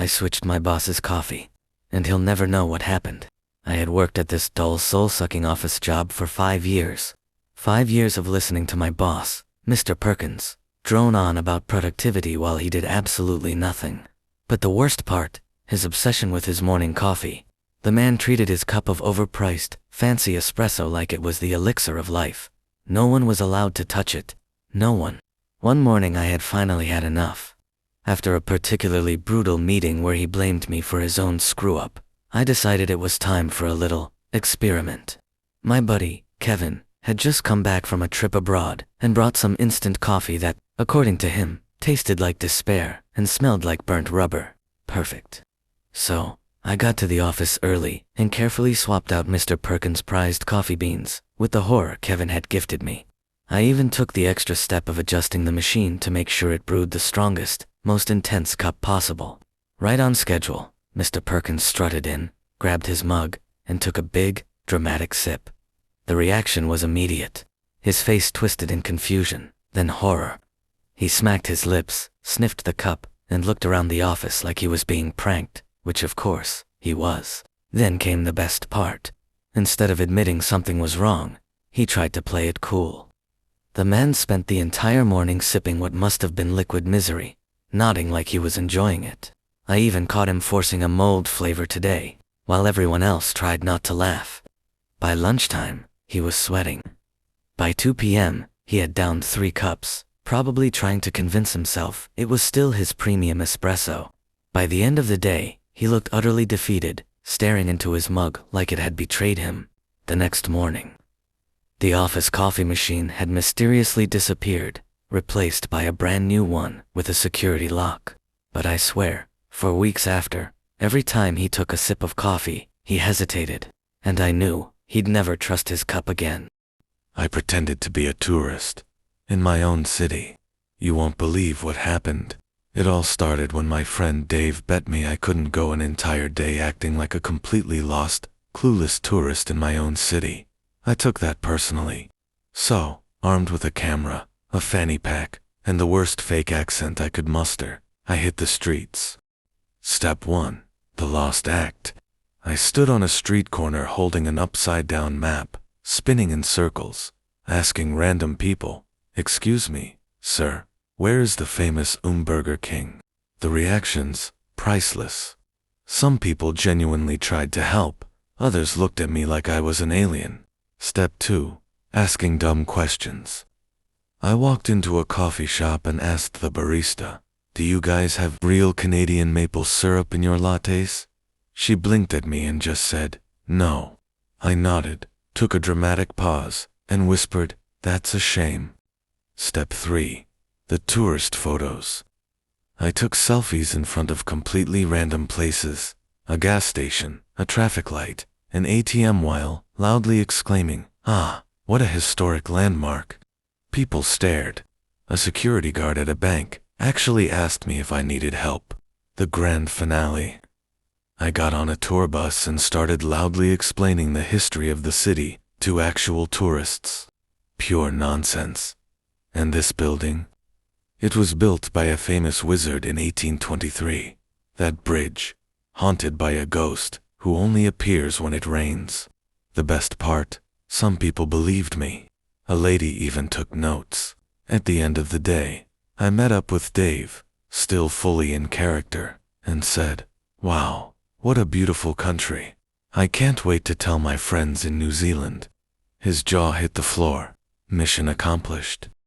switched my boss's coffee, and he'll never know what happened. I had worked at this dull, soul-sucking office job for 5 years. 5 years of listening to my boss, Mr. Perkins, drone on about productivity while he did absolutely nothing. But the worst part, his obsession with his morning coffee. The man treated his cup of overpriced, fancy espresso like it was the elixir of life. No one was allowed to touch it. No one. One morning I had finally had enough. After a particularly brutal meeting where he blamed me for his own screw-up, I decided it was time for a little experiment. My buddy, Kevin, had just come back from a trip abroad and brought some instant coffee that, according to him, tasted like despair and smelled like burnt rubber. Perfect. So, I got to the office early and carefully swapped out Mr. Perkins' prized coffee beans with the horror Kevin had gifted me. I even took the extra step of adjusting the machine to make sure it brewed the strongest, most intense cup possible. Right on schedule, Mr. Perkins strutted in, grabbed his mug, and took a big, dramatic sip. The reaction was immediate. His face twisted in confusion, then horror. He smacked his lips, sniffed the cup, and looked around the office like he was being pranked, which of course, he was. Then came the best part. Instead of admitting something was wrong, he tried to play it cool. The man spent the entire morning sipping what must have been liquid misery, nodding like he was enjoying it. I even caught him forcing a mold flavor today, while everyone else tried not to laugh. By lunchtime, he was sweating. By 2 p.m., he had downed 3 cups, probably trying to convince himself it was still his premium espresso. By the end of the day, he looked utterly defeated, staring into his mug like it had betrayed him. The next morning, the office coffee machine had mysteriously disappeared, replaced by a brand new one with a security lock. But I swear, for weeks after, every time he took a sip of coffee, he hesitated, and I knew he'd never trust his cup again. I pretended to be a tourist in my own city. You won't believe what happened. It all started when my friend Dave bet me I couldn't go an entire day acting like a completely lost, clueless tourist in my own city. I took that personally. So, armed with a camera, a fanny pack, and the worst fake accent I could muster, I hit the streets. Step 1. The Lost Act. I stood on a street corner holding an upside-down map, spinning in circles, asking random people, "Excuse me, sir, where is the famous Burger King?" The reactions, priceless. Some people genuinely tried to help, others looked at me like I was an alien. Step 2. Asking dumb questions. I walked into a coffee shop and asked the barista, "Do you guys have real Canadian maple syrup in your lattes?" She blinked at me and just said, "No." I nodded, took a dramatic pause, and whispered, "That's a shame." Step 3. The tourist photos. I took selfies in front of completely random places, a gas station, a traffic light, an ATM while loudly exclaiming, "Ah, what a historic landmark." People stared. A security guard at a bank actually asked me if I needed help. The grand finale. I got on a tour bus and started loudly explaining the history of the city to actual tourists. Pure nonsense. And this building? It was built by a famous wizard in 1823. That bridge, haunted by a ghost who only appears when it rains. The best part, some people believed me. A lady even took notes. At the end of the day, I met up with Dave, still fully in character, and said, "Wow, what a beautiful country. I can't wait to tell my friends in New Zealand." His jaw hit the floor. Mission accomplished.